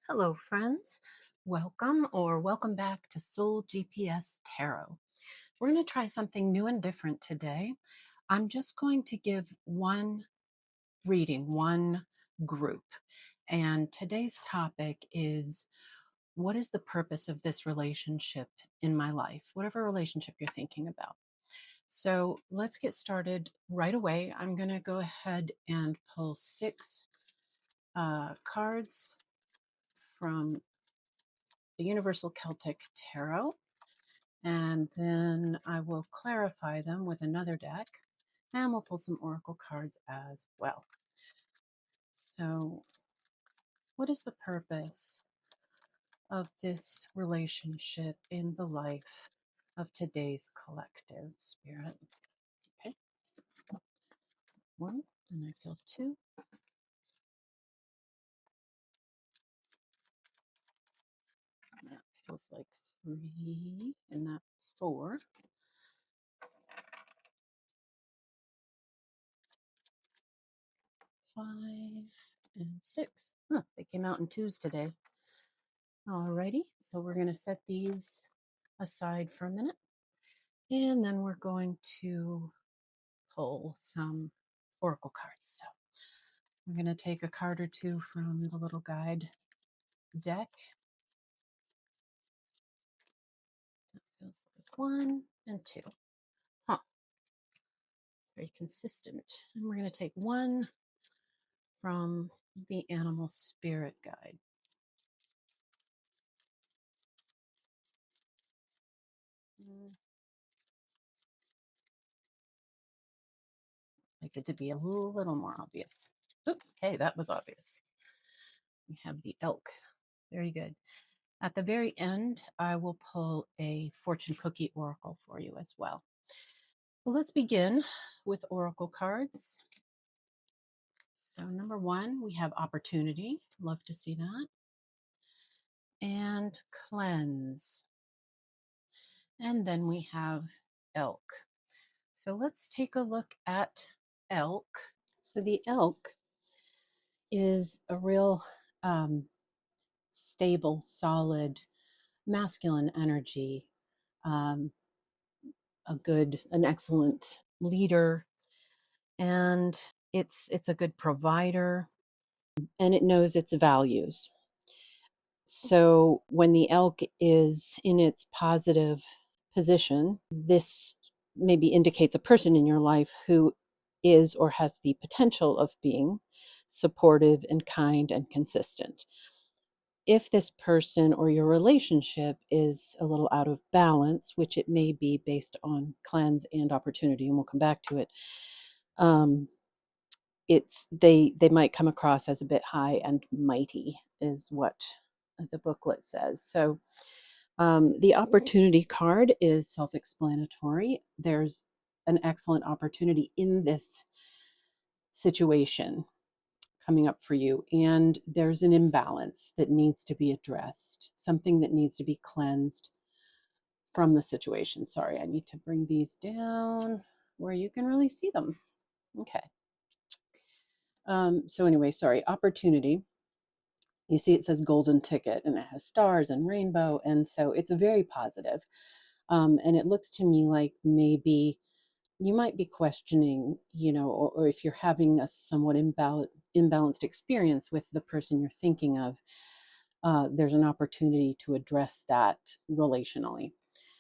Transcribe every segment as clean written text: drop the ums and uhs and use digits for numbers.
Hello, friends. Welcome back to Soul GPS Tarot. We're going to try something new and different today. I'm just going to give one reading, one group. And today's topic is, what is the purpose of this relationship in my life? Whatever relationship you're thinking about. So let's get started right away. I'm going to go ahead and pull six cards from the Universal Celtic Tarot, and then I will clarify them with another deck, and we'll pull some oracle cards as well. So, what is the purpose of this relationship in the life of today's collective, Spirit? Okay, one, and I feel two. That feels like three, and that's four. 5 and 6. Huh, they came out in twos today. Alrighty, so we're going to set these aside for a minute, and then we're going to pull some oracle cards. So I'm going to take a card or two from the little guide deck. That feels like 1 and 2. Huh, it's very consistent. And we're going to take one from the animal spirit guide. Like it to be a little more obvious. Okay, that was obvious. We have the elk. Very good. At the very end, I will pull a fortune cookie oracle for you as well. Well, let's begin with oracle cards. So number 1, we have opportunity. Love to see that. And cleanse. And then we have elk. So let's take a look at elk. So the elk is a real stable, solid, masculine energy, an excellent leader, and it's a good provider, and it knows its values. So when the elk is in its positive position, this maybe indicates a person in your life who is or has the potential of being supportive and kind and consistent. If this person or your relationship is a little out of balance, which it may be based on cleanse and opportunity, and we'll come back to it, they might come across as a bit high and mighty, is what the booklet says. So the opportunity card is self-explanatory. There's an excellent opportunity in this situation coming up for you, and there's an imbalance that needs to be addressed, something that needs to be cleansed from the situation. Sorry, I need to bring these down where you can really see them. Okay. So anyway, sorry, opportunity. You see it says golden ticket, and it has stars and rainbow, and so it's very positive. And it looks to me like maybe you might be questioning, or if you're having a somewhat imbalanced experience with the person you're thinking of, there's an opportunity to address that relationally.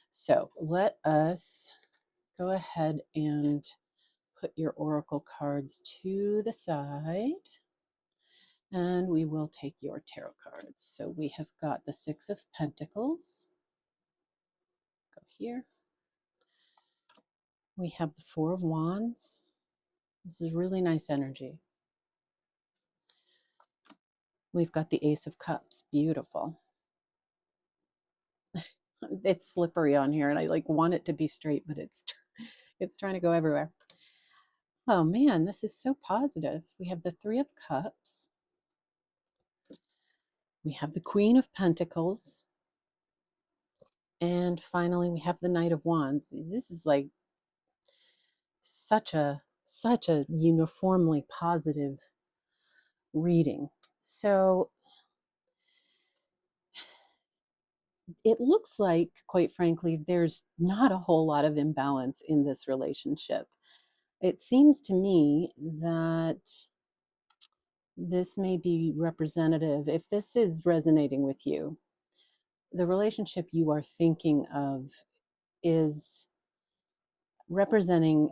So let us go ahead and put your oracle cards to the side, and we will take your tarot cards. So we have got the 6 of Pentacles. Go here. We have the 4 of Wands. This is really nice energy. We've got the Ace of Cups. Beautiful. It's slippery on here, and I want it to be straight, but it's trying to go everywhere. Oh man, this is so positive. We have the 3 of Cups. We have the Queen of Pentacles. And finally, we have the Knight of Wands. This is like such a uniformly positive reading. So it looks like, quite frankly, there's not a whole lot of imbalance in this relationship. It seems to me that this may be representative, if this is resonating with you, the relationship you are thinking of is representing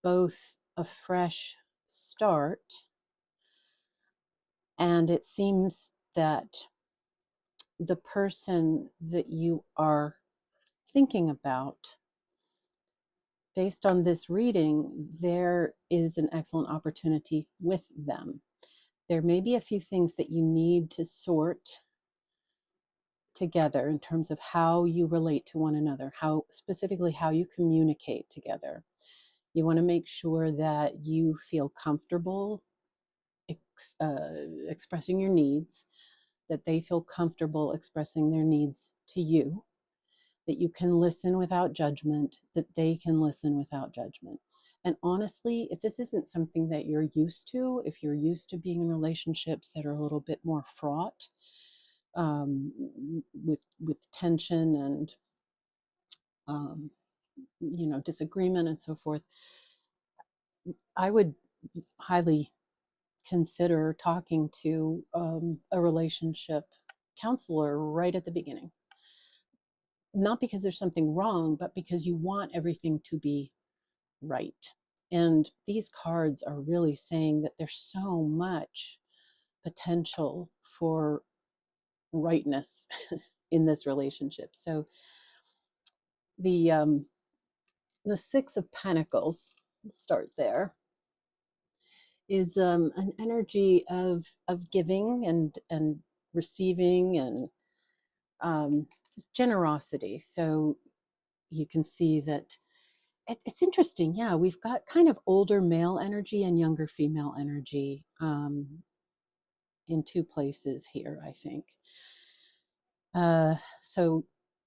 both a fresh start, and it seems that the person that you are thinking about, based on this reading, there is an excellent opportunity with them. There may be a few things that you need to sort together in terms of how you relate to one another, how specifically how you communicate together. You want to make sure that you feel comfortable expressing your needs, that they feel comfortable expressing their needs to you, that you can listen without judgment, that they can listen without judgment. And honestly, if this isn't something that you're used to, if you're used to being in relationships that are a little bit more fraught, um, with tension and um, disagreement and so forth, I would highly consider talking to a relationship counselor right at the beginning. Not because there's something wrong, but because you want everything to be right. And these cards are really saying that there's so much potential for rightness in this relationship. So the um, the Six of Pentacles, we'll start there, is an energy of giving and receiving and just generosity. So you can see that it's interesting. Yeah, we've got kind of older male energy and younger female energy in two places here, I think. So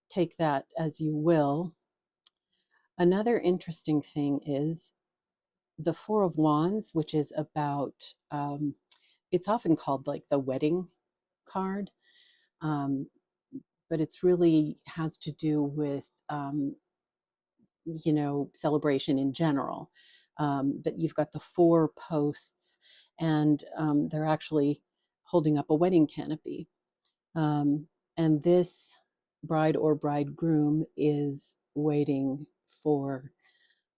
take that as you will. Another interesting thing is the Four of Wands, which is about, it's often called like the wedding card, um, but it's really has to do with, celebration in general. But you've got the four posts, and they're actually holding up a wedding canopy. Um, and this bride or bridegroom is waiting for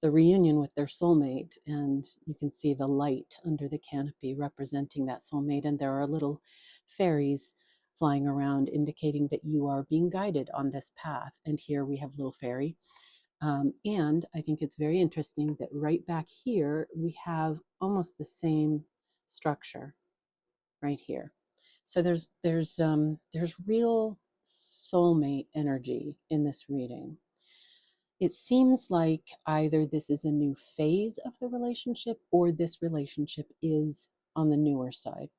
the reunion with their soulmate. And you can see the light under the canopy representing that soulmate. And there are little fairies flying around indicating that you are being guided on this path. And here we have little fairy. And I think it's very interesting that right back here, we have almost the same structure right here. So there's real soulmate energy in this reading. It seems like either this is a new phase of the relationship or this relationship is on the newer side.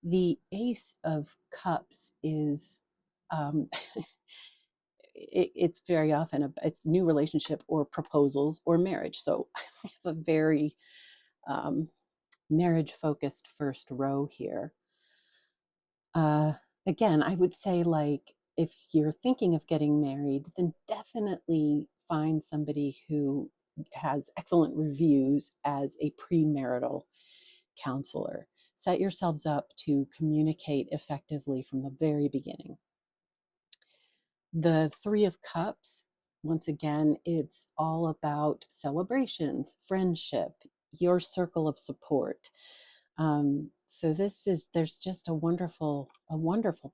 The Ace of Cups is it's very often it's new relationship or proposals or marriage. So we have a very marriage focused first row here. Uh, Again, I would say, like, if you're thinking of getting married, then definitely find somebody who has excellent reviews as a premarital counselor. Set yourselves up to communicate effectively from the very beginning. The Three of Cups, once again, it's all about celebrations, friendship, your circle of support. So there's just a wonderful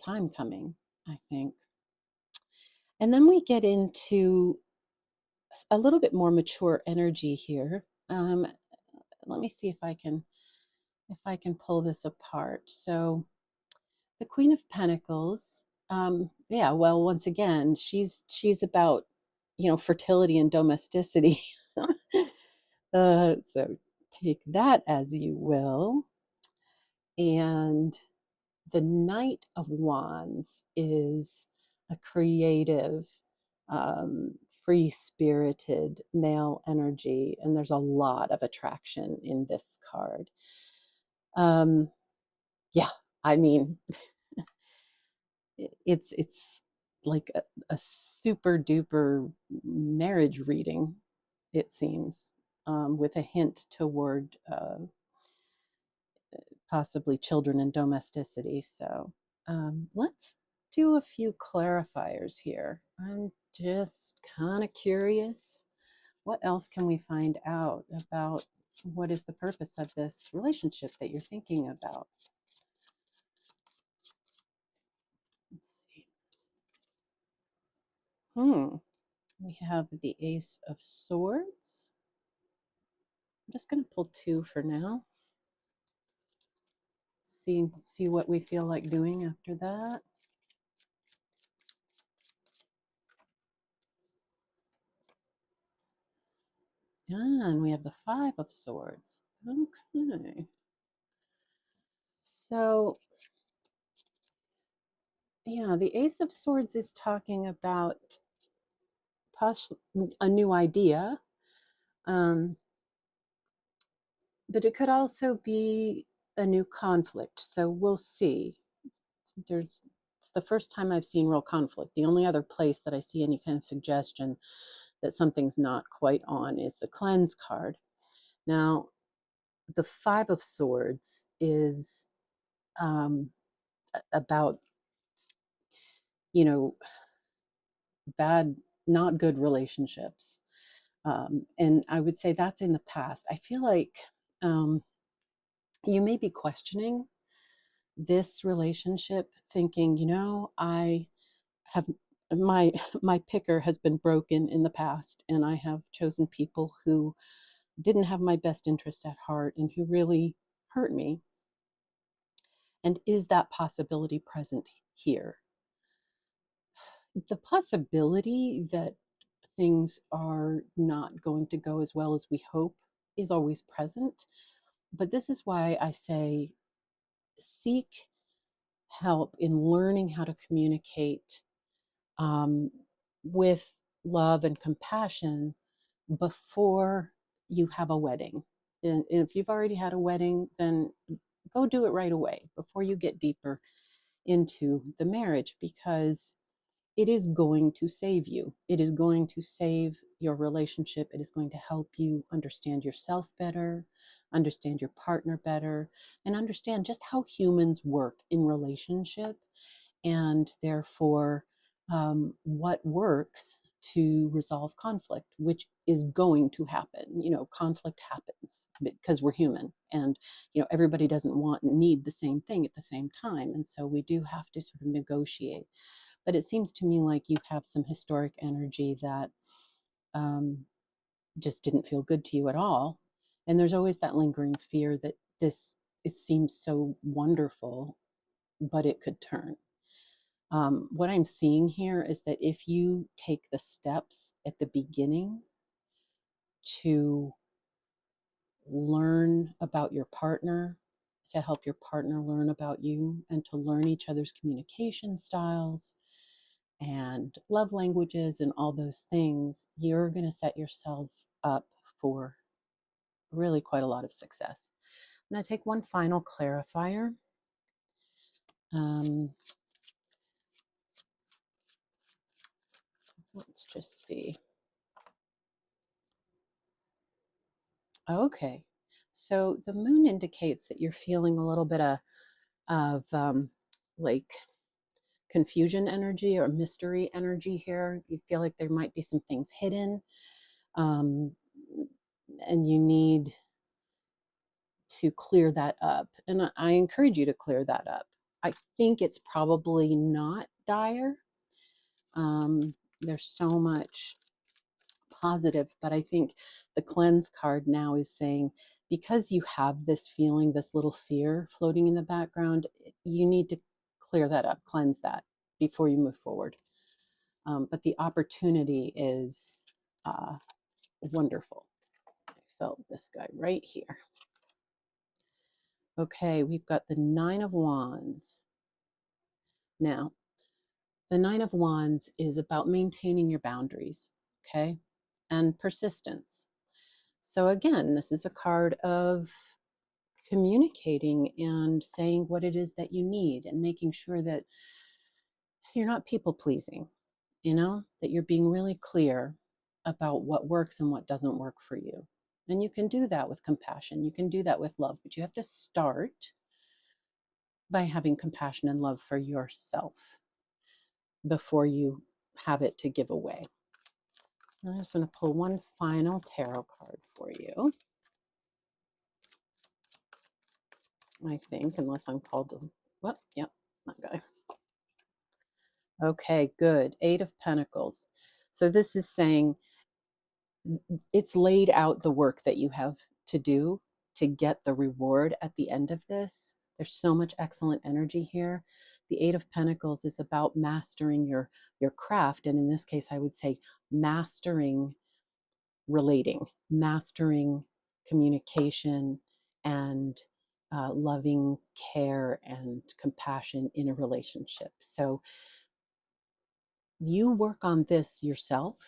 time coming, I think. And then we get into a little bit more mature energy here. Let me see if I can pull this apart. So the Queen of Pentacles, yeah, well, once again, she's about, fertility and domesticity. So take that as you will. And the Knight of Wands is a creative, free spirited male energy, and there's a lot of attraction in this card. Yeah, I mean, It's like a super duper marriage reading, it seems, with a hint toward possibly children and domesticity. So let's do a few clarifiers here. I'm just kind of curious. What else can we find out about what is the purpose of this relationship that you're thinking about? Let's see. We have the Ace of Swords. I'm just going to pull two for now. See what we feel like doing after that. And we have the Five of Swords. Okay. So, yeah, the Ace of Swords is talking about a new idea, but it could also be a new conflict. So we'll see. It's the first time I've seen real conflict. The only other place that I see any kind of suggestion that something's not quite on is the cleanse card. Now, the Five of Swords is about, you know, bad, not good relationships. And I would say that's in the past. I feel like you may be questioning this relationship, thinking, I have my picker has been broken in the past, and I have chosen people who didn't have my best interest at heart and who really hurt me. And is that possibility present here? The possibility that things are not going to go as well as we hope is always present. But this is why I say seek help in learning how to communicate um, with love and compassion before you have a wedding. And if you've already had a wedding, then go do it right away before you get deeper into the marriage, because it is going to save you. It is going to save your relationship. It is going to help you understand yourself better, understand your partner better, and understand just how humans work in relationship, and therefore what works to resolve conflict, which is going to happen. Conflict happens because we're human, and everybody doesn't want and need the same thing at the same time, and so we do have to sort of negotiate. But it seems to me like you have some historic energy that just didn't feel good to you at all, and there's always that lingering fear that it seems so wonderful, but it could turn. What I'm seeing here is that if you take the steps at the beginning to learn about your partner, to help your partner learn about you, and to learn each other's communication styles and love languages and all those things, you're going to set yourself up for really quite a lot of success. I'm going to take one final clarifier. Let's just see. Okay, so the moon indicates that you're feeling a little bit of like confusion energy or mystery energy here. You feel like there might be some things hidden, um, and you need to clear that up. And I encourage you to clear that up. I think it's probably not dire. There's so much positive, but I think the cleanse card now is saying, because you have this feeling, this little fear floating in the background, you need to clear that up, cleanse that before you move forward. But the opportunity is wonderful. I felt this guy right here. Okay, we've got the Nine of Wands. Now, the Nine of Wands is about maintaining your boundaries, okay, and persistence. So again, this is a card of communicating and saying what it is that you need, and making sure that you're not people pleasing, you know, that you're being really clear about what works and what doesn't work for you. And you can do that with compassion. You can do that with love, but you have to start by having compassion and love for yourself before you have it to give away. I'm just going to pull one final tarot card for you. I think, unless I'm called to, what? Yep, that guy. Okay, good. 8 of Pentacles. So this is saying it's laid out the work that you have to do to get the reward at the end of this. There's so much excellent energy here. The 8 of Pentacles is about mastering your craft, and in this case, I would say mastering relating, mastering communication, and loving care and compassion in a relationship. So you work on this yourself.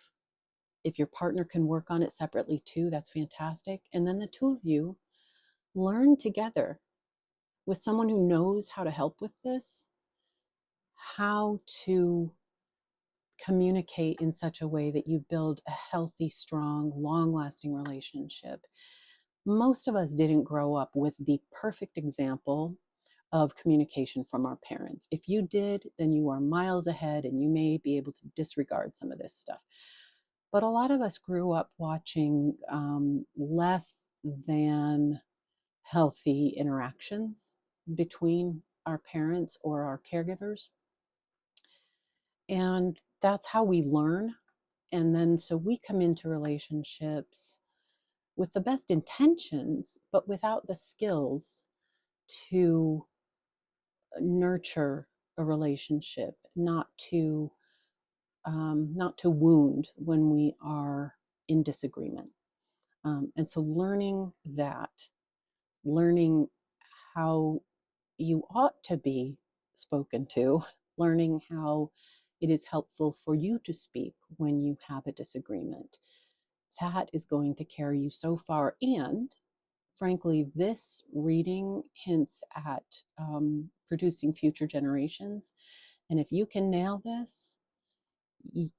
If your partner can work on it separately too, that's fantastic. And then the two of you learn together with someone who knows how to help with this, how to communicate in such a way that you build a healthy, strong, long lasting relationship. Most of us didn't grow up with the perfect example of communication from our parents. If you did, then you are miles ahead and you may be able to disregard some of this stuff. But a lot of us grew up watching less than healthy interactions between our parents or our caregivers. And that's how we learn. And then so we come into relationships with the best intentions, but without the skills to nurture a relationship, not to wound when we are in disagreement. And so learning how you ought to be spoken to, learning how it is helpful for you to speak when you have a disagreement, that is going to carry you so far. And frankly, this reading hints at producing future generations. And if you can nail this,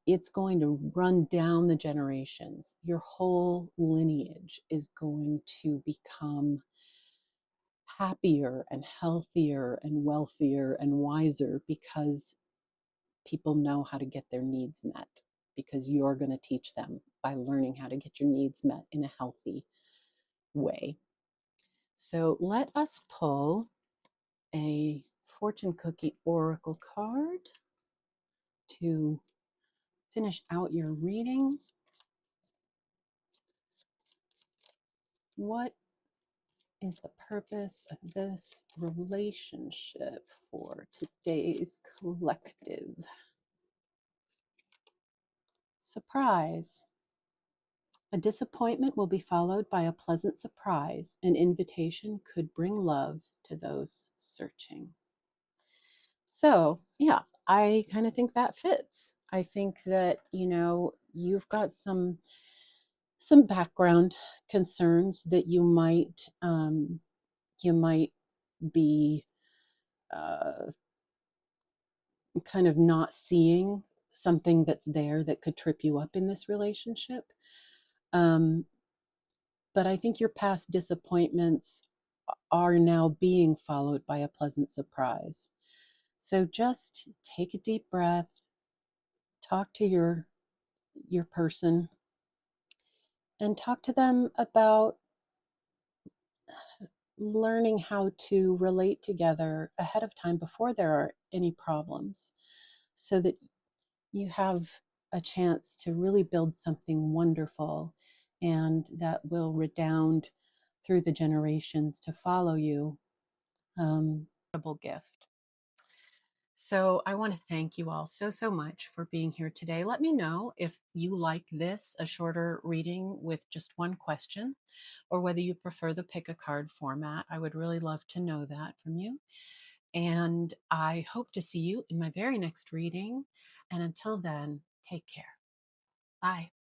it's going to run down the generations. Your whole lineage is going to become happier and healthier and wealthier and wiser because people know how to get their needs met, because you're going to teach them by learning how to get your needs met in a healthy way. So let us pull a fortune cookie oracle card to finish out your reading. What is the purpose of this relationship for today's collective? Surprise. A disappointment will be followed by a pleasant surprise. An invitation could bring love to those searching. So, yeah, I kind of think that fits. I think that, you've got some background concerns that you might be kind of not seeing something that's there that could trip you up in this relationship. But I think your past disappointments are now being followed by a pleasant surprise. So just take a deep breath, talk to your person, and talk to them about learning how to relate together ahead of time before there are any problems, so that you have a chance to really build something wonderful and that will redound through the generations to follow you. Incredible gift. So I want to thank you all so much for being here today. Let me know if you like this, a shorter reading with just one question, or whether you prefer the pick a card format. I would really love to know that from you. And I hope to see you in my very next reading. And until then, take care. Bye.